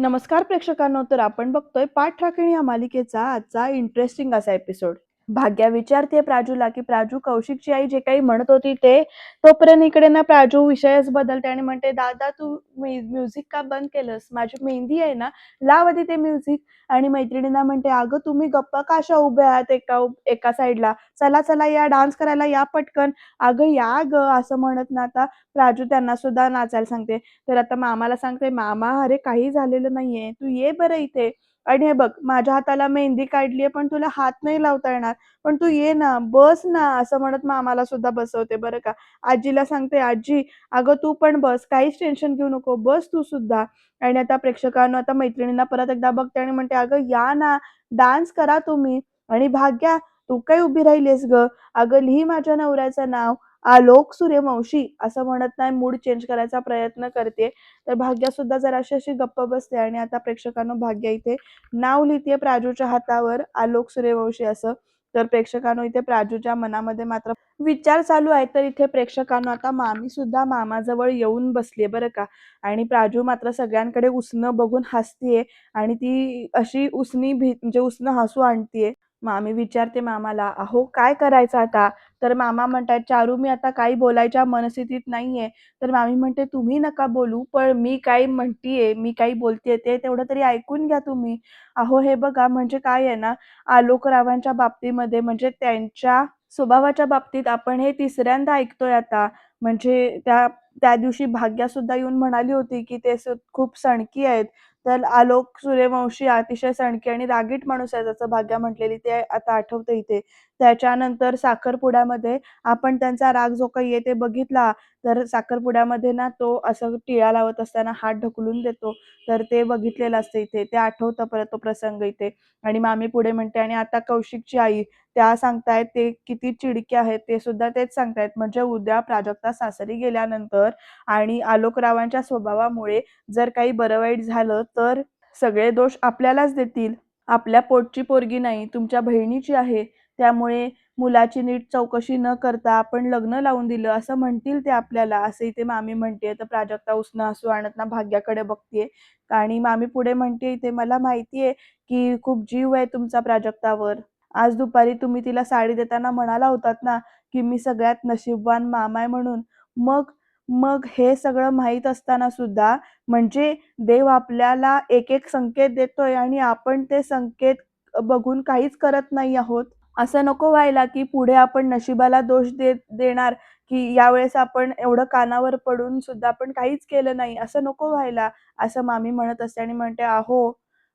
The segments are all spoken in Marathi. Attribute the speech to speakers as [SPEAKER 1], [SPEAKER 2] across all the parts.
[SPEAKER 1] नमस्कार प्रेक्षकांनो, तर आपण बघतोय पाठ राखणी या मालिकेचा आजचा इंटरेस्टिंग असा एपिसोड. भाग्या विचारते प्राजूला, की प्राजू कौशिकची आई जे काही म्हणत होती ते. तोपर्यंत इकडे ना प्राजू विषयच बदलते आणि म्हणते, दादा तू म्युझिक का बंद केलंस? माझी मेहंदी आहे ना, लाव आधी ते म्युझिक. आणि मैत्रिणींना म्हणते, अगं तुम्ही गप्पा काशा उभ्या आहात एका एका साईडला, चला चला या डान्स करायला या पटकन. अगं या ग, असं म्हणत ना आता प्राजू त्यांना सुद्धा नाचायला सांगते. तर आता मामाला सांगते, "मामा, अरे काही झालेलं नाहीये. तू ये बरं इथे. आणि हे बघ, माझ्या हाताला मेहंदी काढलीये, पण तुला हात नाही लावता येणार. पण तू ये ना, बस ना." असं म्हणत मामाला सुद्धा बसवते बरं का. आजीला सांगते, "आजी, अगं तू पण बस. काहीच टेन्शन घेऊ नको. बस तू सुद्धा." आणि आता प्रेक्षकांनो, आता मैत्रिणींना परत एकदा बघते आणि म्हणते, "अगं या ना, डान्स करा तुम्ही." आणि भाग्या, "तू काय उभी राहिलीस गं? अगं लिही माझ्या नवऱ्याचं नाव. आलोक सूर्यवंशी." असं म्हणत नाही मूड चेंज करायचा प्रयत्न करते. तर भाग्या सुद्धा जराशी अशी गप्प बसते आणि आता प्रेक्षकांनो भाग्या इथे नाव लिहिते प्राजूच्या हातावर आलोक सूर्यवंशी असं. तर प्रेक्षकांनो इथे प्राजूच्या मनामध्ये मात्र विचार चालू आहेत. तर इथे प्रेक्षकांनो आता मामी सुद्धा मामाजवळ येऊन बसलीये बरं का. आणि प्राजू मात्र सगळ्यांकडे उसनं बघून हसतीये आणि ती अशी उसनी म्हणजे उसनं हसू आणतीये. मामी विचारते मामाला, "अहो काय करायचं आता?" तर मामा म्हणतात, "चारू, मी आता काही बोलायच्या मनस्थितीत नाहीये." तर मामी म्हणते, "तुम्ही नका बोलू, पण मी काय म्हणतीये, मी काही बोलतेय ते तेवढं तरी ऐकून घ्या तुम्ही." अहो हे बघा, म्हणजे काय आहे ना, आलोकरावांच्या बाबतीमध्ये म्हणजे त्यांच्या स्वभावाच्या बाबतीत आपण हे तिसऱ्यांदा ऐकतोय आता. म्हणजे त्या त्या दिवशी भाग्यासुद्धा येऊन म्हणाली होती, की ते खूप सणकी आहेत. तर आलोक सूर्यवंशी अतिशय सणकी आणि रागीट माणूस आहे, जसं भाग्या म्हटलेली ते आता आठवतं इथे. त्याच्यानंतर साखरपुड्यामध्ये आपण त्यांचा राग जो काही आहे ते बघितला. तर साखरपुड्यामध्ये ना तो असं टिळा लावत असताना हात ढकलून देतो. तर ते बघितलेलं असतं इथे. ते आठवतं परत तो प्रसंग इथे. आणि मामी पुढे म्हणते, आणि आता कौशिकची आई त्या सांगतायत ते किती चिडक्या आहेत ते सुद्धा तेच सांगतायत. म्हणजे उद्या प्राजक्ता सासरी गेल्यानंतर आणि आलोकरावांच्या स्वभावामुळे जर काही बरं वाईट झालं तर सगळे दोष आपल्यालाच देतील. आपल्या पोटची पोरगी नाही, तुमच्या बहिणीची आहे. त्यामुळे मुलाची नीट चौकशी न करता आपण लग्न लावून दिलं असं म्हणतील ते आपल्याला, असं इथे मामी म्हणतेय. तर प्राजक्ता उसनं हसू आणत ना भाग्याकडे बघतीये. आणि मामी पुढे म्हणते इथे, "मला माहितीये की खूप जीव आहे तुमचा प्राजक्तावर. आज दुपारी तुम्ही तिला साडी देताना म्हणाला होतात ना, की मी सगळ्यात नशीबवान मामा आहे म्हणून. मग मग हे सगळं माहीत असताना सुद्धा म्हणजे देव आपल्याला एक-एक संकेत देतोय आणि आपण ते संकेत बघून काहीच करत नाही आहोत. असं नको व्हायला, की पुढे आपण नशिबाला दोष देणार, की यावेळेस आपण एवढं कानावर पडून सुद्धा आपण काहीच केलं नाही, असं नको व्हायला." असं मामी म्हणत असते आणि म्हणते, "अहो,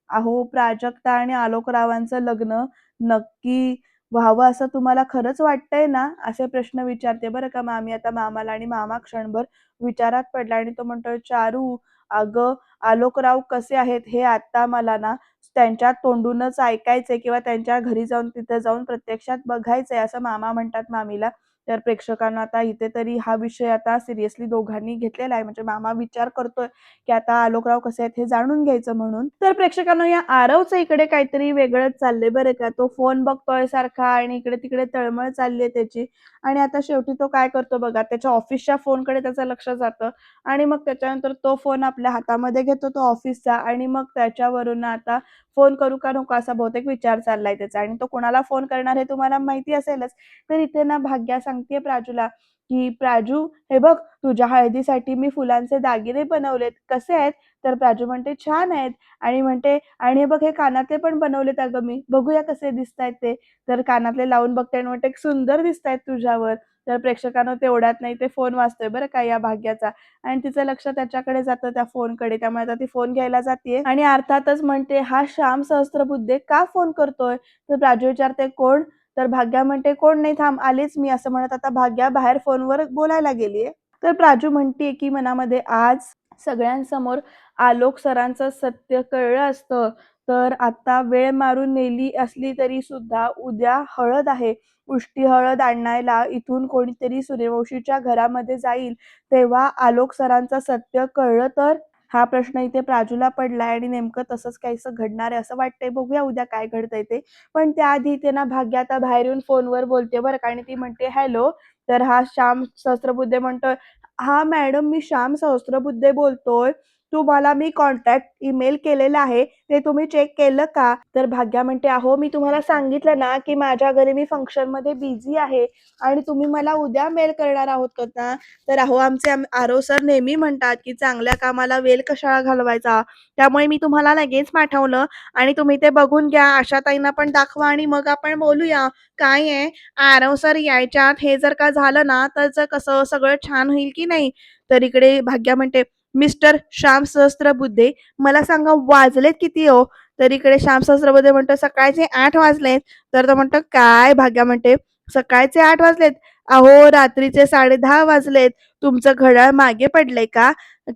[SPEAKER 1] अहो प्राजक्ता आणि आलोकरावांचं लग्न नक्की व्हावं असं तुम्हाला खरंच वाटतंय ना?" असे प्रश्न विचारते बरं का मामी आता मामाला. आणि मामा क्षणभर विचारात पडला आणि तो म्हणतोय, "चारू, अगं आलोकराव कसे आहेत हे आता मला ना त्यांच्या तोंडूनच ऐकायचंय किंवा त्यांच्या घरी जाऊन तिथे जाऊन प्रत्यक्षात बघायचंय." असं मामा म्हणतात मामीला. तर प्रेक्षकांना आता इथे तरी हा विषय आता सिरियसली दोघांनी घेतलेला आहे. म्हणजे मामा विचार करतोय, की आता आलोकराव कसे आहेत हे जाणून घ्यायचं म्हणून. तर प्रेक्षकांनो या आरवचं इकडे काहीतरी वेगळंच चाललंय बरं का. तो फोन बघतोय सारखा आणि इकडे-तिकडे तळमळ चालली आहे त्याची. आणि आता शेवटी तो काय करतो बघा, त्याच्या ऑफिसच्या फोनकडे त्याचं लक्ष जातं. आणि मग त्याच्यानंतर तो फोन आपल्या हातामध्ये घेतो तो ऑफिसचा आणि मग त्याच्यावरून आता फोन करू का नको असा बहुतेक विचार चाललाय त्याचा. आणि तो कोणाला फोन करणार हे तुम्हाला माहिती असेलच. तर इथे ना भाग्या सांगतेय प्राजूला, की "प्राजू, हे बघ, तुझ्या हळदीसाठी मी फुलांचे दागिने बनवलेत. कसे आहेत?" तर प्राजू म्हणते, "छान आहेत." आणि म्हणते, "आणि हे बघ, हे कानातले पण बनवलेत अगं मी. बघूया कसे दिसतायत ते." तर कानातले लावून बघते आणि म्हणते, "सुंदर दिसतायत तुझ्यावर." तर प्रेक्षकांनो तेवढ्यात नाही ते फोन वाजतोय बरं का या भाग्याचा. आणि तिचं लक्ष त्याच्याकडे जातं त्या फोनकडे. त्यामुळे आता ती फोन घ्यायला जातीये आणि अर्थातच म्हणते, "हा श्याम सहस्त्रबुद्धे का फोन करतोय?" तर प्राजू विचारते, "कोण?" तर भाग्या म्हणते, "कोण नाही, थांब आलेच मी." असं म्हणत आता भाग्या बाहेर फोनवर बोलायला गेलीये. तर प्राजू म्हणतीये, की मनामध्ये आज सगळ्यांसमोर आलोक सरांचं सत्य कळलं असतं, तर आता वेळ मारून नेली असली तरी सुद्धा उद्या हळद आहे. उष्टी हळद आणायला इथून कोणीतरी सूर्यवंशीच्या घरामध्ये जाईल, तेव्हा आलोक सरांचं सत्य कळलं तर? हा प्रश्न इथे प्राजूला पडलाय आणि नेमकं तसंच काहीसं घडणार आहे असं वाटतंय. बघूया उद्या काय घडतंय ते. पण त्याआधी इथे ना भाग्य आता बाहेर येऊन फोनवर बोलते बरं का. आणि ती म्हणते, "हॅलो." तर हा श्याम सहस्त्रबुद्धे म्हणतोय, "हां मॅडम, मी श्याम सहस्त्रबुद्धे बोलतोय." तुम्हाला मी कॉन्टॅक्ट ईमेल केलेलं आहे, ते तुम्ही चेक केलं का? तर भाग्या म्हणते, "अहो, मी तुम्हाला सांगितलं ना, की माझ्या घरी मी फंक्शनमध्ये बिझी आहे आणि तुम्ही मला उद्या मेल करणार आहोत का ना?" तर अहो, आमचे आरव सर नेहमी म्हणतात, की चांगल्या कामाला वेळ कशाला घालवायचा. त्यामुळे मी तुम्हाला लगेच पाठवलं आणि तुम्ही ते बघून घ्या. आशाताईंना पण दाखवा आणि मग आपण बोलूया. काय आहे, आरव सर यायच्या आत हे जर का झालं ना, तर कसं सगळं छान होईल की नाही? तर इकडे भाग्या म्हणते, "मिस्टर श्याम सहस्त्रबुद्धे, मला सांगा वाजलेत किती हो?" तर इकडे श्याम सहस्त्रबुद्धे म्हणतो, "सकाळचे 8 वाजलेत." तर तो म्हणतो, "काय?" भाग्या म्हणते, "सकाळचे 8 वाजलेत? अहो, रात्रीचे 10:30 वाजलेत. तुमचं घड्याळ मागे पडलंय का?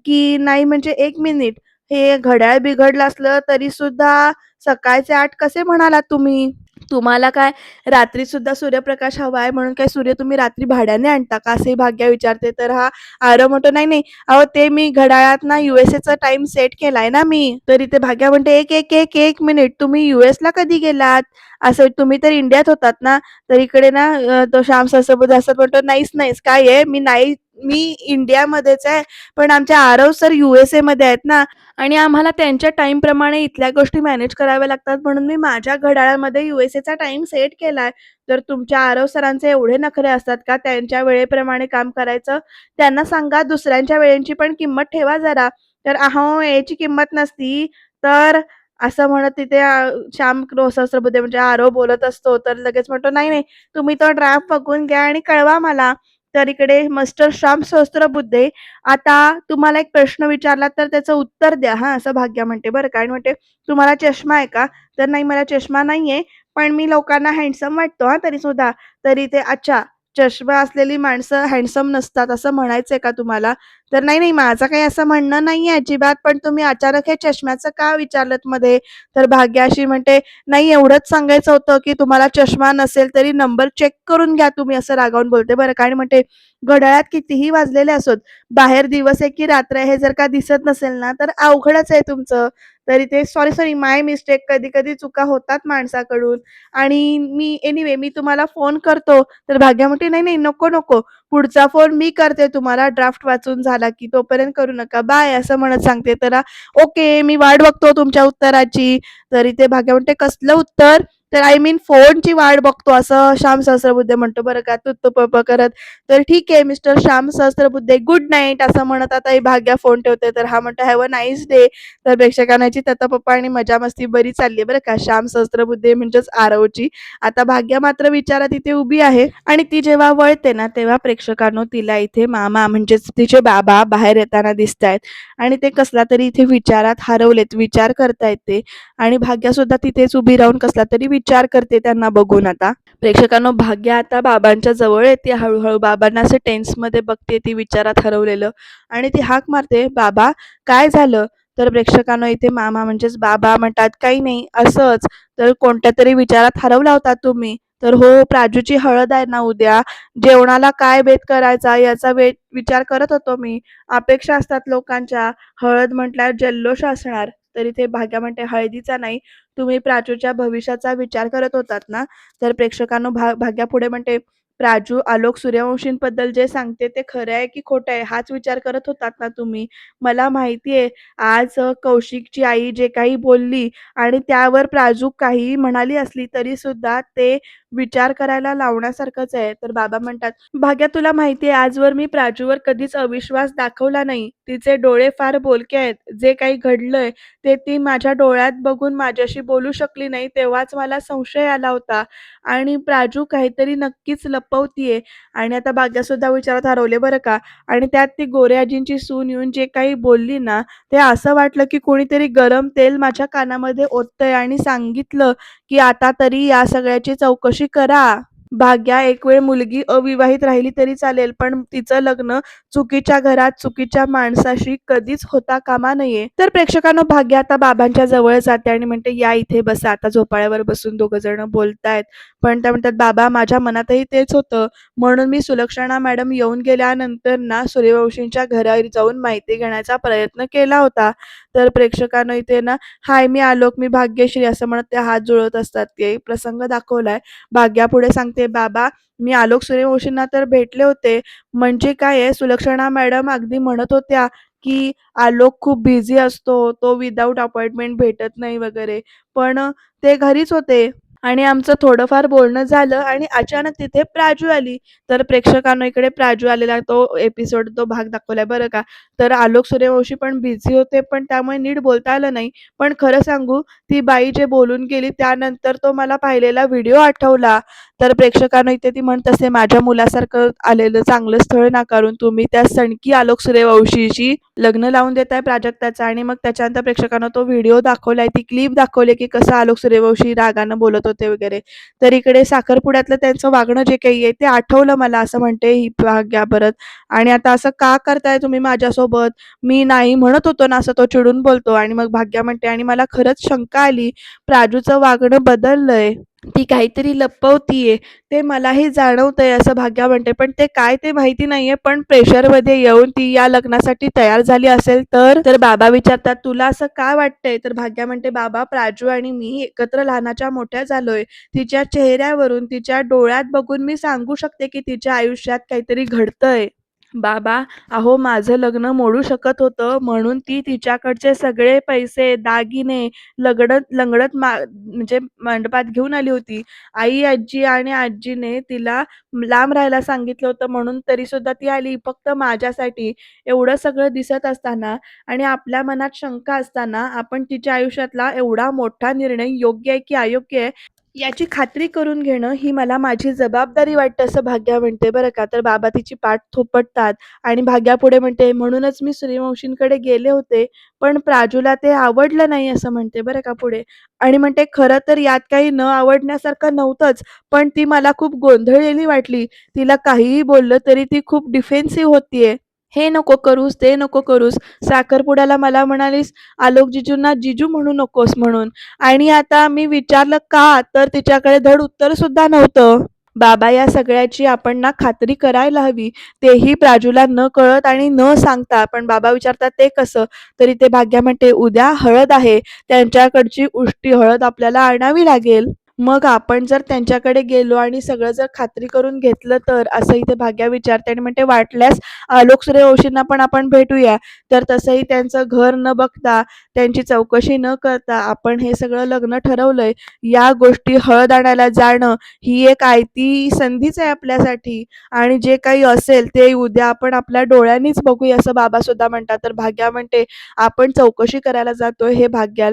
[SPEAKER 1] की नाही म्हणजे 1 मिनिट, हे घड्याळ बिघडलं असलं तरी सुद्धा सकाळचे 8 कसे म्हणालात तुम्ही? तुम्हाला काय रात्री सुद्धा सूर्यप्रकाश हवा आहे म्हणून काय सूर्य तुम्ही रात्री भाड्याने आणता का?" असे भाग्या विचारते. तर हा आरव म्हणतो, "नाही, नाही. अहो, ते मी घड्याळात ना यूएसएचा टाईम सेट केलाय ना मी." तर इथे भाग्या म्हणते, "एक मिनिट. तुम्ही यूएसला कधी गेलात? असं तुम्ही तर इंडियात होतात ना?" तर इकडे ना तो श्याम सासरबुद्धे असं म्हणतो, "नाहीच, नाहीच. काय आहे मी इंडियामध्येच आहे, पण आमचे आरव सर यूएसएमध्ये आहेत ना आणि आम्हाला त्यांच्या टाईमप्रमाणे इथल्या गोष्टी मॅनेज कराव्या लागतात म्हणून मी माझ्या घड्याळामध्ये यूएसएचा टाईम सेट केलाय." तर तुमच्या आरव सरांचे एवढे नखरे असतात का त्यांच्या वेळेप्रमाणे काम करायचं? त्यांना सांगा दुसऱ्यांच्या वेळेची पण किंमत ठेवा जरा. तर "अहो, वेळेची किंमत नसती तर" असं म्हणत तिथे श्याम सहस्त्रबुद्धे म्हणजे आरव बोलत असतो. तर लगेच म्हणतो, "नाही, नाही. तुम्ही तो ड्राफ्ट बघून घ्या आणि कळवा मला." तर इकडे मिस्टर श्याम सहस्त्रबुद्धे, "आता तुम्हाला एक प्रश्न विचारला तर त्याचं उत्तर द्या हां." असं भाग्या म्हणते बरं का आणि म्हणते, "तुम्हाला चष्मा आहे का?" तर "नाही, मला चष्मा नाहीये, पण मी लोकांना हँडसम वाटतो हां तरीसुद्धा." तरी ते "अच्छा, चष्मा असलेली माणसं हँडसम नसतात असं म्हणायचंय का तुम्हाला?" तर "नाही, नाही, माझं काही असं म्हणणं नाहीये अजिबात, पण तुम्ही अचानक हे चष्म्याचं का विचारलत मध्ये?" तर भाग्या अशी म्हणते, "नाही, एवढंच सांगायचं होतं, की तुम्हाला चष्मा नसेल तरी नंबर चेक करून घ्या तुम्ही." असं रागावून बोलते बरं का आणि म्हणते, "घड्याळात कितीही वाजलेले असोत, बाहेर दिवस आहे की रात्र आहे हे जर का दिसत नसेल ना, तर अवघडच आहे तुमचं." तरी ते "सॉरी, सॉरी, माय मिस्टेक. कधी-कधी चुका होतात माणसाकडून आणि मी तुम्हाला फोन करतो." तर भाग्या म्हणते, "नाही, नाही, नको, नको. पुढचा फोन मी करते तुम्हाला ड्राफ्ट वाचून झाला की, तोपर्यंत करू नका. बाय." असं म्हणत सांगते. तर "ओके, मी वाट बघतो तुमच्या उत्तराची." तरी ते भाग्या म्हणते, "कसलं उत्तर?" तर "आय मीन फोनची वाट बघतो." असं श्याम सहस्त्रबुद्धे म्हणतो बरं का तुत्तू करत. तर "ठीक आहे mister Shyam Sahasrabuddhe, good night." असं म्हणत आता ही भाग्या फोन ठेवते. तर हा म्हणतो, "हॅव अ नाईस डे." तर प्रेक्षकांना याची तत्तापप्पा आणि मजा-मस्ती बरी चालली आहे बरं का. श्याम सहस्त्रबुद्धे म्हणजेच आरवची. आता भाग्या मात्र विचारात इथे उभी आहे आणि ती जेव्हा वळते ना, तेव्हा प्रेक्षकांनो तिला इथे मामा म्हणजेच तिचे बाबा बाहेर येताना दिसतायत आणि ते कसला तरी इथे विचारात हरवलेत. विचार करतायत ते आणि भाग्यासुद्धा तिथेच उभी राहून कसला तरी विचार करते त्यांना बघून आता. प्रेक्षकांनो भाग्या आता बाबांच्या जवळ येते हळूहळू. बाबांना असं टेन्समध्ये बघते ती विचारात हरवलेलं आणि ती हाक मारते, "बाबा, काय झालं?" तर प्रेक्षकांनो इथे मामा म्हणजेच बाबा म्हणतात, "काही नाही, असंच." तर "कोणत्यातरी विचारात हरवला होता तुम्ही?" तर "हो, प्राजूची हळद आहे ना उद्या. जेवणाला काय बेत करायचा याचा विचार करत होतो मी. अपेक्षा असतात लोकांच्या. हळद म्हटल्यावर जल्लोष असणार." तर इथे भाग्या म्हणते, "हळदीचा नाही, तुम्ही प्राजूच्या भविष्याचा विचार करत होतात ना?" तर प्रेक्षकांनो भाग्या पुढे म्हणते, "प्राजू आलोक सूर्यवंशींबद्दल जे सांगते ते खरं आहे की खोटं आहे हाच विचार करत होतात ना तुम्ही? मला माहिती आहे आज कौशिकची आई जे काही बोलली आणि त्यावर प्राजू काहीही म्हणाली असली तरी सुद्धा ते विचार करायला लावण्यासारखंच आहे." तर बाबा म्हणतात, "भाग्या तुला माहिती आहे आजवर मी प्राजूवर कधीच अविश्वास दाखवला नाही. तिचे डोळे फार बोलके आहेत. जे काही घडलंय ते ती माझ्या डोळ्यात बघून माझ्याशी बोलू शकली नाही तेव्हाच मला संशय आला होता आणि प्राजू काहीतरी नक्कीच लपवतीये." आणि आता भाग्यासुद्धा विचारात हरवले बरं का आणि त्यात ती गोऱ्याजींची सून येऊन जे काही बोलली ना, ते असं वाटलं की कोणीतरी गरम तेल माझ्या कानामध्ये ओततंय आणि सांगितलं की "आता तरी या सगळ्याची चौकशी करा." भाग्या एक वेळ मुलगी अविवाहित राहिली तरी चालेल, पण तिचं लग्न चुकीच्या घरात, चुकीच्या माणसाशी कधीच होता कामा नये. तर प्रेक्षकांनो भाग्या आता बाबांच्या जवळ जाते आणि म्हणते, "या इथे बसा." आता झोपाळ्यावर बसून दोघं जण बोलतायत. पण त्या म्हणतात, "बाबा माझ्या मनातही तेच होतं. म्हणून मी सुलक्षणा मॅडम येऊन गेल्यानंतर ना सूर्यवंशींच्या घरी जाऊन माहिती घेण्याचा प्रयत्न केला होता." तर प्रेक्षकांनो इथे ना, "हाय, मी आलोक, मी भाग्यश्री." असं म्हणत ते हात जुळवत असतात. ते प्रसंग दाखवलाय. भाग्या पुढे सांगते, "बाबा, मी आलोक सूर्यवंशींना तर भेटले होते. म्हणजे काय आहे, सुलक्षणा मॅडम अगदी म्हणत होत्या की आलोक खूप बिझी असतो, तो विदाऊट अपॉइंटमेंट भेटत नाही वगैरे. पण ते घरीच होते आणि आमचं थोडंफार बोलणं झालं आणि अचानक तिथे प्राजू आली. तर प्रेक्षकांनो इकडे प्राजू आलेला तो एपिसोड, तो भाग दाखवलाय बरं का. तर आलोक सूर्यवंशी पण बिझी होते, पण त्यामुळे नीट बोलता आलं नाही. पण खरं सांगू, ती बाई जे बोलून गेली त्यानंतर तो मला पाहिलेला व्हिडिओ आठवला. तर प्रेक्षकांनो इथे ती म्हणत असते, "माझ्या मुलासारखं आलेलं चांगलं स्थळ नाकारून तुम्ही त्या सणकी आलोक सूर्यवंशीशी लग्न लावून देताय प्राजक्ताचं." आणि मग त्याच्यानंतर प्रेक्षकांना तो व्हिडिओ दाखवलाय, ती क्लिप दाखवली, की कसं आलोक सूर्यवंशी रागानं बोलत होते वगैरे. तर इकडे साखरपुड्यातलं त्यांचं वागणं जे काही आहे ते आठवलं मला, असं म्हणते ही भाग्या परत. आणि आता असं का करताय तुम्ही माझ्यासोबत? मी नाही म्हणत होतो ना, असं तो चिडून बोलतो. आणि मग भाग्या म्हणते, आणि मला खरंच शंका आली, प्राजूचं वागणं बदललंय. ती काहीतरी लपवतीये. ते मलाही जाणवतंय, असं भाग्या म्हणते. पण ते काय ते माहिती नाहीये. पण प्रेशरमध्ये येऊन ती या लग्नासाठी तयार झाली असेल तर? तर बाबा विचारतात, "तुला असं का वाटतंय?" तर भाग्या म्हणते, "बाबा, प्राजू आणि मी एकत्र लहानाच्या मोठ्या झालोय. तिच्या चेहऱ्यावरून, तिच्या डोळ्यात बघून मी सांगू शकते की तिच्या आयुष्यात काहीतरी घडतंय." बाबा, अहो माझं लग्न मोडू शकत होतं म्हणून ती तिच्याकडचे सगळे पैसे, दागिने लगडत लंगडत म्हणजे मंडपात घेऊन आली होती. आई, आजी आणि आजीने तिला लांब राहायला सांगितलं होतं म्हणून तरीसुद्धा ती आली फक्त माझ्यासाठी. एवढं सगळं दिसत असताना आणि आपल्या मनात शंका असताना आपण तिच्या आयुष्यातला एवढा मोठा निर्णय योग्य आहे की अयोग्य आहे याची खात्री करून घेणं ही मला माझी जबाबदारी वाटते, असं भाग्या म्हणते बरं का. तर बाबा तिची पाठ थोपटतात आणि भाग्या पुढे म्हणते, "म्हणूनच मी सूर्यवंशींकडे गेले होते, पण प्राजूला ते आवडलं नाही," असं म्हणते बरं का पुढे. आणि म्हणते, "खरं तर यात काही न आवडण्यासारखं नव्हतंच, पण ती मला खूप गोंधळलेली वाटली. तिला काहीही बोललं तरी ती खूप डिफेन्सिव्ह होतीये. हे नको करूस, ते नको करूस. साखरपुड्याला मला म्हणालीस आलोक जीजूंना जीजू म्हणू नकोस म्हणून. आणि आता मी विचारलं का? तर तिच्याकडे धड उत्तर सुद्धा नव्हतं." बाबा, या सगळ्याची आपण ना खात्री करायला हवी. तेही प्राजूला न कळत आणि न सांगता. पण बाबा विचारतात, "ते कसं?" तर इथे भाग्या म्हणते, "उद्या हळद आहे. त्यांच्याकडची उष्टी हळद आपल्याला आणावी लागेल. मग आपण जर त्यांच्याकडे गेलो आणि सगळं जर खात्री करून घेतलं तर?" असं इथे भाग्या विचारते आणि म्हणते, "वाटल्यास आलोक सूर्यवंशींना पण आपण भेटूया." तर तसंही त्यांचं घर न बघता, त्यांची चौकशी न करता आपण हे सगळं लग्न ठरवलंय. या गोष्टी हळद आणायला जाणं ही एक आयती संधीच आहे आपल्यासाठी आणि जे काही असेल ते उद्या आपण आपल्या डोळ्यांनीच बघूया, असं बाबा सुद्धा म्हणतात. तर भाग्या म्हणते, "आपण चौकशी करायला जातोय हे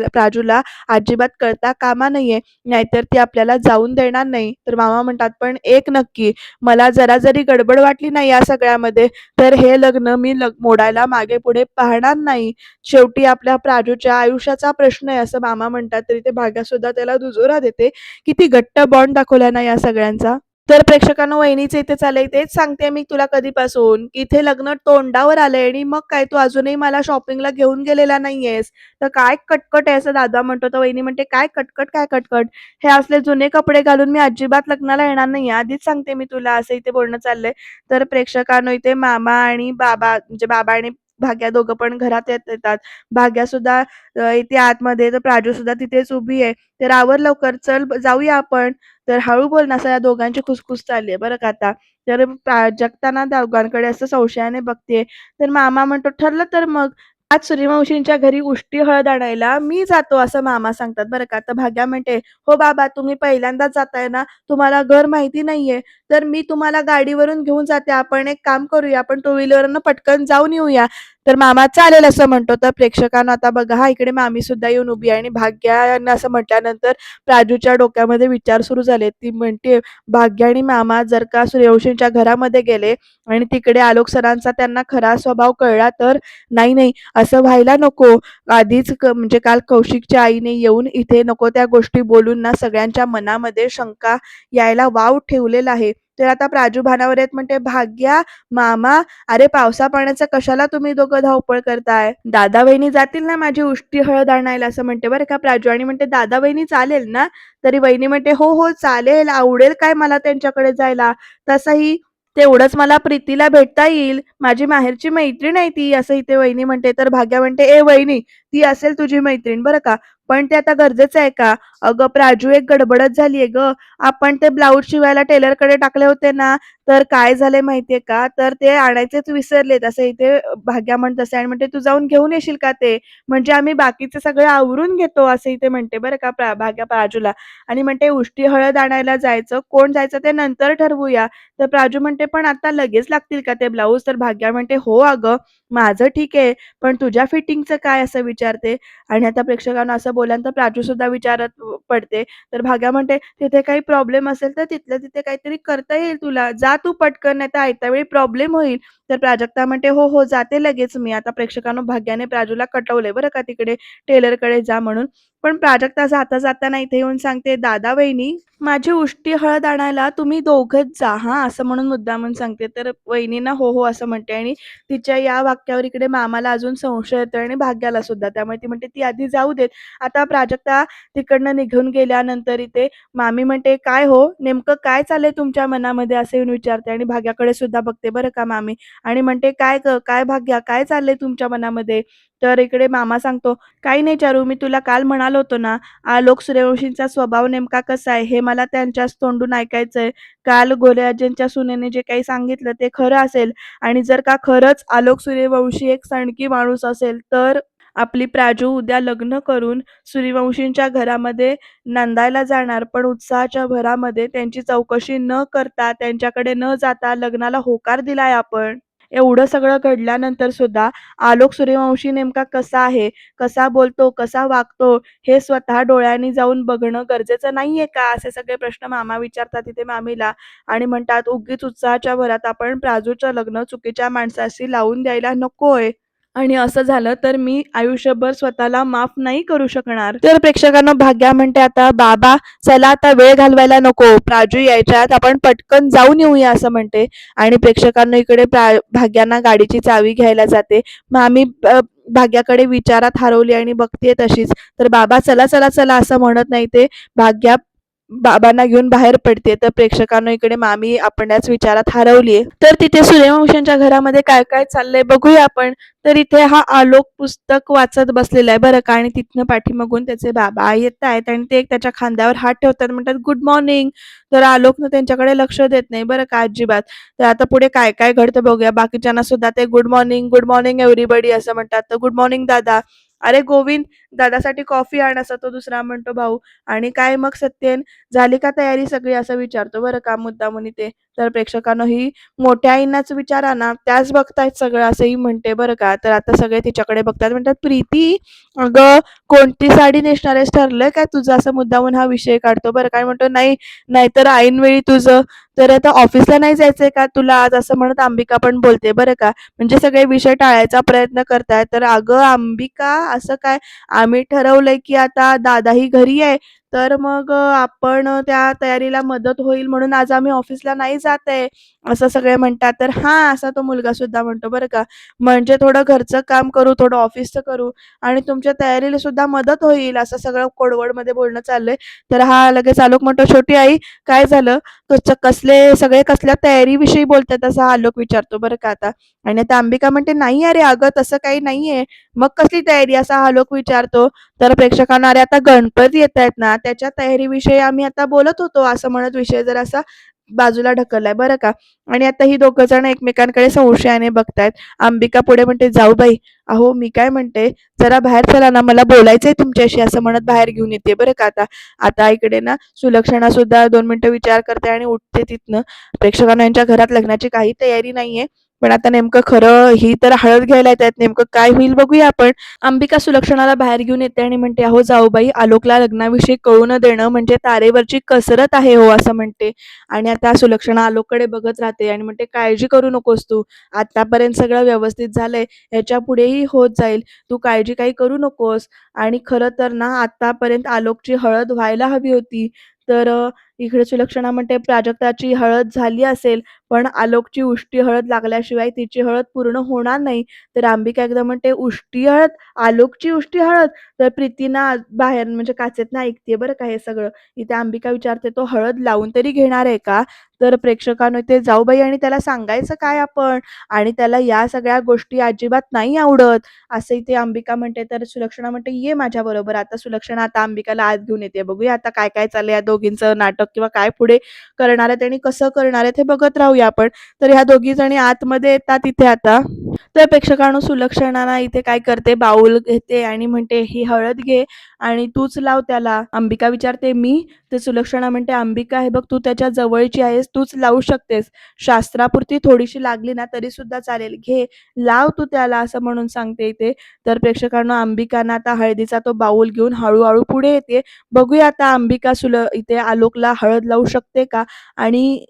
[SPEAKER 1] प्राजूला अजिबात कळता कामा नये, नाहीतर ती आपल्याला जाऊन देणार नाही." तर मामा म्हणतात, "पण एक नक्की, मला जरा जरी गडबड वाटली ना या सगळ्यामध्ये, तर हे लग्न मी मोडायला मागे-पुढे पाहणार नाही. शेवटी आपल्या प्राजूच्या आयुष्याचा प्रश्न आहे," असं मामा म्हणतात. तरी ते भाग्यासुद्धा त्याला दुजोरा देते. किती घट्ट बॉन्ड दाखवलाय ना या सगळ्यांचा. तर प्रेक्षकांनो, वहिनीचं इथे चाललंय तेच सांगते मी तुला कधीपासून, की इथे लग्न तोंडावर आलंय आणि मग काय तू अजूनही मला शॉपिंगला घेऊन गेलेला नाहीयेस. तर काय कटकट आहे, असं दादा म्हणतो. तर वहिनी म्हणते, "काय कटकट, काय कटकट? हे असले जुने कपडे घालून मी अजिबात लग्नाला येणार नाहीये. आधीच सांगते मी तुला," असं इथे बोलणं चाललंय. तर प्रेक्षकांनो, इथे मामा आणि बाबा म्हणजे बाबा आणि भाग्या दोघं पण घरात येतात. भाग्यासुद्धा येते आतमध्ये, तर प्राजूसुद्धा तिथेच उभी आहे. तर "आवर लवकर, चल जाऊया आपण." तर "हळू बोल ना," असं या दोघांची खुसखुस चालली आहे बरं का आता. तर प्राजक्ता ना दोघांकडे असं संशयाने बघते. तर मामा म्हणतो, "ठरलं तर मग. आज सूर्यवंशींच्या घरी उष्टी हळद आणायला मी जातो," असं मामा सांगतात बरं का. तर भाग्या म्हणते, "हो बाबा, तुम्ही पहिल्यांदाच जाताय ना, तुम्हाला घर माहिती नाहीये, तर मी तुम्हाला गाडीवरून घेऊन जाते. आपण एक काम करूया, आपण टू व्हीलरवरनं पटकन जाऊन येऊया." तर मामा चालेल असं म्हणतो. तर प्रेक्षकांनो आता बघा हा, इकडे मामी सुद्धा येऊन उभी आहे आणि भाग्यानं असं म्हटल्यानंतर प्राजूच्या डोक्यामध्ये विचार सुरू झाले. ती म्हणते, "भाग्य आणि मामा जर का सूर्यवंशींच्या घरामध्ये गेले आणि तिकडे आलोक सरांचा त्यांना खरा स्वभाव कळला तर? नाही, नाही, असं व्हायला नको. आधीच म्हणजे काल कौशिकच्या आईने येऊन इथे नको त्या गोष्टी बोलून ना सगळ्यांच्या मनामध्ये शंका यायला वाव ठेवलेला आहे." तर आता प्राजू भानावर येत म्हणते, "भाग्या, मामा, अरे पावसा-पाण्याचं कशाला तुम्ही दोघं धावपळ करताय? दादा-वहिनी जातील ना माझी उष्टी हळद आणायला," असं म्हणते बरं का प्राजू. आणि म्हणते, "दादा-वहिनी चालेल ना?" तरी वहिनी म्हणते, "हो, हो, चालेल. आवडेल काय मला त्यांच्याकडे जायला. तसंही तेवढंच मला प्रीतीला भेटता येईल. माझी माहेरची मैत्रीण आहे ती," असं इथे वहिनी म्हणते. तर भाग्या म्हणते, "ए वहिनी, ती असेल तुझी मैत्रीण बरं का, पण ते आता गरजेचं आहे का? अगं प्राजू, एक गडबडच झालीये गं. आपण ते ब्लाउज शिवायला टेलरकडे टाकले होते ना, तर काय झालंय माहितीये का? तर ते आणायचेच विसरलेत असं इथे भाग्या म्हणत असे आणि म्हणते, "तू जाऊन घेऊन येशील का ते? म्हणजे आम्ही बाकीचं सगळं आवरून घेतो." असं इथे म्हणते बरं का भाग्या प्राजूला आणि म्हणते, "उष्टी हळद आणायला जायचं. कोण जायचं ते नंतर ठरवूया." तर प्राजू म्हणते, "पण आता लगेच लागतील का ते ब्लाउज?" तर भाग्या म्हणते, "हो अगं, माझं ठीक आहे, पण तुझ्या फिटिंगचं काय?" असं विचारते आणि आता प्रेक्षकांना असं बोलल्यानंतर प्राजू सुद्धा विचारात पडते. तर भाग्या म्हणते, "तिथे काही प्रॉब्लेम असेल तर तिथल्या तिथे काहीतरी करता येईल तुला. जा तू पटकन, नाहीतर आयत्या वेळी प्रॉब्लेम होईल." तर प्राजक्ता म्हणते, "हो, हो, जाते लगेच मी." आता प्रेक्षकांनो भाग्याने प्राजूला कटवलंय बरं का तिकडे टेलरकडे जा म्हणून. पण प्राजक्ता जाता-जाताना इथे येऊन सांगते, "दादा वहिनी, माझी उष्टी हळद आणायला तुम्ही दोघंच जा हां." असं म्हणून मुद्दामून सांगते. तर वहिनींना हो, हो असं म्हणते आणि तिच्या या वाक्यावर इकडे मामाला अजून संशय येतोय आणि भाग्याला सुद्धा. त्यामुळे ती म्हणते, "ती आधी जाऊ देत." आता प्राजक्ता तिकडनं निघून गेल्यानंतर इथे मामी म्हणते, "काय हो, नेमकं काय चाललंय तुमच्या मनामध्ये?" असं येऊन विचारते आणि भाग्याकडे सुद्धा बघते बरं का मामी आणि म्हणते, "काय गं, काय भाग्या, काय चाललंय तुमच्या मनामध्ये?" तर इकडे मामा सांगतो, "काही नाही चारू, मी तुला काल म्हणालो होतो ना, आलोक सूर्यवंशींचा स्वभाव नेमका कसा आहे, हे मला त्यांच्याच तोंडून ऐकायचंय. काल गोरे सुनेने जे काही सांगितलं ते खरं असेल आणि जर का खरंच आलोक सूर्यवंशी एक सणकी माणूस असेल, तर आपली प्राजू उद्या लग्न करून सूर्यवंशींच्या घरामध्ये नांदायला जाणार, पण उत्साहाच्या भरामध्ये त्यांची चौकशी न करता, त्यांच्याकडे न जाता लग्नाला होकार दिलाय आपण. एवढं सगळं घडल्यानंतर सुद्धा आलोक सूर्यवंशी नेमका कसा आहे, कसा बोलतो, कसा वागतो, हे स्वतः डोळ्यांनी जाऊन बघणं गरजेचं नाहीये का?" असे सगळे प्रश्न मामा विचारतात तिथे मामीला आणि म्हणतात, "उगीच उत्साहाच्या भरात आपण प्राजूचं लग्न चुकीच्या माणसाशी लावून द्यायला नकोय. आणि असं झालं तर मी आयुष्यभर स्वतःला माफ नाही करू शकणार." तर प्रेक्षकांनो भाग्या म्हणते, "आता बाबा चला, आता वेळ घालवायला नको. प्राजू यायच्या आत आपण पटकन जाऊन येऊया," असं म्हणते आणि प्रेक्षकांनो इकडे भाग्यांना गाडीची चावी घ्यायला जाते. मामी भाग्याकडे विचारात हरवली आणि बघतीये तशीच. तर बाबा चला, चला, चला असं म्हणत नाही ते भाग्या बाबांना घेऊन बाहेर पडते. तर प्रेक्षकांनो इकडे मामी आपल्याच विचारात हरवलीये. तर तिथे सूर्यवंशांच्या घरामध्ये काय काय चाललंय बघूया आपण. तर इथे हा आलोक पुस्तक वाचत बसलेला आहे बरं का आणि तिथनं पाठीमागून त्याचे बाबा येत आहेत आणि ते त्याच्या खांद्यावर हात ठेवतात, म्हणतात, "गुड मॉर्निंग." तर आलोकनं त्यांच्याकडे लक्ष देत नाही बरं का अजिबात. तर आता पुढे काय काय घडतं बघूया. बाकीच्यांना सुद्धा ते गुड मॉर्निंग एव्हरीबडी असं म्हणतात. तर गुड मॉर्निंग दादा. अरे गोविंद, दादासाठी कॉफी आण असं तो दुसरा म्हणतो भाऊ. आणि काय मग सत्येन, झाली का तयारी सगळी असं विचारतो बरं का मुद्दामून इथे. तर प्रेक्षकांनो ही मोठ्या आईंनाच विचारा ना, त्याच बघतायत सगळं असंही म्हणते बरं का. तर आता सगळे तिच्याकडे बघतात, म्हणतात, "प्रीती, अगं कोणती साडी नेसणार आहेस, ठरलंय काय तुझं?" असं मुद्दामून हा विषय काढतो बरं का. म्हणतो, "नाही, नाहीतर ऐनवेळी तुझं तर आता ऑफिसला नाही जायचंय का तुला आज?" असं म्हणत अंबिका पण बोलते बरं का. म्हणजे सगळे विषय टाळायचा प्रयत्न करतायत. तर "अगं अंबिका, असं काय? आम्ही ठरवलंय की आता दादाही घरी आहे, तर मग आपण त्या तयारीला मदत होईल म्हणून आज आम्ही ऑफिसला नाही जात आहे." असं सगळे म्हणतात. तर "हां," असा तो मुलगा सुद्धा म्हणतो बरं का. "म्हणजे थोडं घरचं काम करू, थोडं ऑफिसचं करू आणि तुमच्या तयारीला सुद्धा मदत होईल." असं सगळं कोडवडमध्ये बोलणं चाललंय. तर हा लगेच आलोक म्हणतो, "छोटी आई, काय झालं? सगळे कसल्या तयारीविषयी बोलतात?" असा आलोक विचारतो बरं का आता. आणि आता अंबिका म्हणते, "नाही अरे अगं, तसं काही नाहीये." "मग कसली तयारी?" असा आलोक विचारतो. तर प्रेक्षकांना, "अरे आता गणपती येतायत ना, त्याच्या तयारीविषयी आम्ही आता बोलत होतो." असं म्हणत विषय जरासा बाजूला ढकललाय बरं का. आणि आता ही दोघं जण एकमेकांकडे संशयाने बघतायत. अंबिका पुढे म्हणते, "जाऊबाई, अहो मी काय म्हणते, जरा बाहेर चला ना, मला बोलायचंय तुमच्याशी." असं म्हणत बाहेर घेऊन येते बरं का आता. आता इकडे ना सुलक्षणा सुद्धा 2 मिनिटं विचार करते आणि उठते तिथनं. प्रेक्षकांना यांच्या घरात लग्नाची काही तयारी नाहीये. पण आता नेमकं खरं ही तर हळद घ्यायला येतायत, नेमकं काय होईल बघूया आपण. अंबिका सुलक्षणाला बाहेर घेऊन येते आणि म्हणते, "अहो जाऊबाई, आलोकला लग्नाविषयी कळू न देणं म्हणजे तारेवरची कसरत आहे हो," असं म्हणते. आणि आता सुलक्षणा आलोककडे बघत राहते आणि म्हणते, "काळजी करू नकोस तू. आतापर्यंत सगळं व्यवस्थित झालंय. ह्याच्यापुढेही होत जाईल. तू काळजी काही करू नकोस." आणि खरं तर ना आतापर्यंत आलोकची हळद व्हायला हवी होती. तर इकडे सुलक्षणा म्हणते प्राजक्ताची हळद झाली असेल, पण आलोकची उष्टी हळद लागल्याशिवाय तिची हळद पूर्ण होणार नाही. तर अंबिका एकदम म्हणते, "उष्टी हळद? आलोकची उष्टी हळद?" तर प्रीती ना बाहेर म्हणजे काचेतनं ऐकते बरं का हे सगळं. इथे अंबिका विचारते, "तो हळद लावून तरी घेणार आहे का?" तर प्रेक्षकांनो ते जाऊबाई आणि त्याला सांगायचं काय आपण? आणि त्याला या सगळ्या गोष्टी अजिबात नाही आवडत. असं इथे अंबिका म्हणते. तर सुलक्षणा म्हणते, "ये माझ्याबरोबर." आता सुलक्षणा आता अंबिकाला आत घेऊन येते. बघूया आता काय-काय चाललंय या दोघींचं नाटक किंवा काय पुढे करणार आहेत आणि कसं करणार आहेत हे बघत राहूया आपण. तर ह्या दोघी जणी आतमध्ये येतात इथे आता. तर प्रेक्षकांनो सुलक्षणा इथे काय करते, बाऊल घेते आणि म्हणते, "ही हळद घे आणि तूच लाव त्याला." अंबिका विचारते, "मी?" तर सुलक्षणा म्हणते, "अंबिका हे बघ तू त्याच्या जवळची आहेस, तूच लावू शकतेस. शास्त्रापुरती थोडीशी लागली ना तरी सुद्धा चालेल. घे, लाव तू त्याला." असं म्हणून सांगते इथे. तर प्रेक्षकांनो अंबिकानं आता हळदीचा तो बाऊल घेऊन हळू पुढे येते. बघूया आता अंबिका इथे आलोकला हळद लावू शकते का? आणि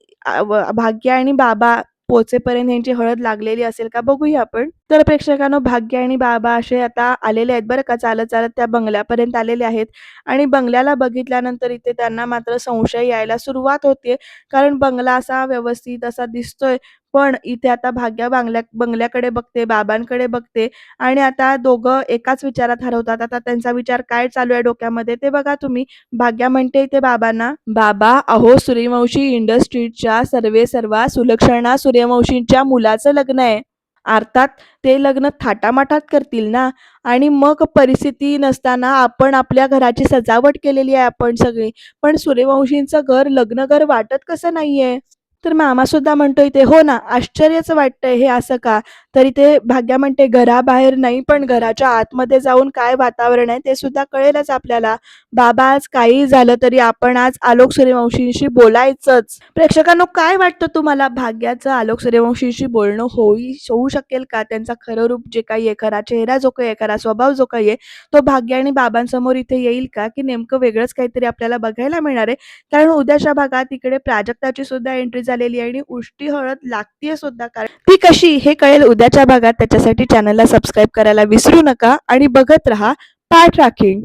[SPEAKER 1] भाग्य आणि बाबा पोहोचेपर्यंत ह्यांची हळद लागलेली असेल का बघूया आपण. तर प्रेक्षकांनो भाग्य आणि बाबा असे आता आलेले आहेत बरं का, चालत-चालत त्या बंगल्यापर्यंत आलेले आहेत आणि बंगल्याला बघितल्यानंतर इथे त्यांना मात्र संशय यायला सुरुवात होते. कारण बंगला असा व्यवस्थित असा दिसतोय, पण इथे आता भाग्य बंगल्याकडे बघते, बाबांकडे बघते आणि आता दोघं एकाच विचारात हरवतात. आता त्यांचा विचार काय चालू आहे डोक्यामध्ये ते बघा तुम्ही. भाग्या म्हणते इथे बाबांना, "बाबा, अहो सूर्यवंशी इंडस्ट्रीजच्या सर्वेसर्वा सुलक्षणा सूर्यवंशींच्या मुलाचं लग्न आहे. अर्थात ते लग्न थाटामाटात करतील ना आणि मग परिस्थिती नसताना आपण आपल्या घराची सजावट केलेली आहे आपण सगळी. पण सूर्यवंशींचं घर लग्नघर वाटत कसं नाहीये?" तर मामा सुद्धा म्हणतो इथे, "हो ना, आश्चर्यच वाटतंय हे असं का?" तर इथे भाग्या म्हणते, "घराबाहेर नाही, पण घराच्या आतमध्ये जाऊन काय वातावरण आहे ते सुद्धा कळेलच आपल्याला. बाबा, आज काहीही झालं तरी आपण आज आलोक सूर्यवंशींशी बोलायचंच." प्रेक्षकांनो काय वाटतं तुम्हाला? भाग्याचं आलोक सूर्यवंशींशी बोलणं होऊ शकेल का? त्यांचा खरं रूप जे काही आहे, खरा चेहरा जो काही आहे, खरा स्वभाव जो काही आहे, तो भाग्य आणि बाबांसमोर इथे येईल का? की नेमकं वेगळंच काहीतरी आपल्याला बघायला मिळणार आहे? कारण उद्याच्या भागात इकडे प्राजक्ताची सुद्धा एंट्री झालेली आहे आणि उष्टी हळद लागतीये सुद्धा. कारण ती कशी हे कळेल उद्याच्या भागात. त्याच्यासाठी चॅनलला सबस्क्राईब करायला विसरू नका आणि बघत रहा पाठ राखीण.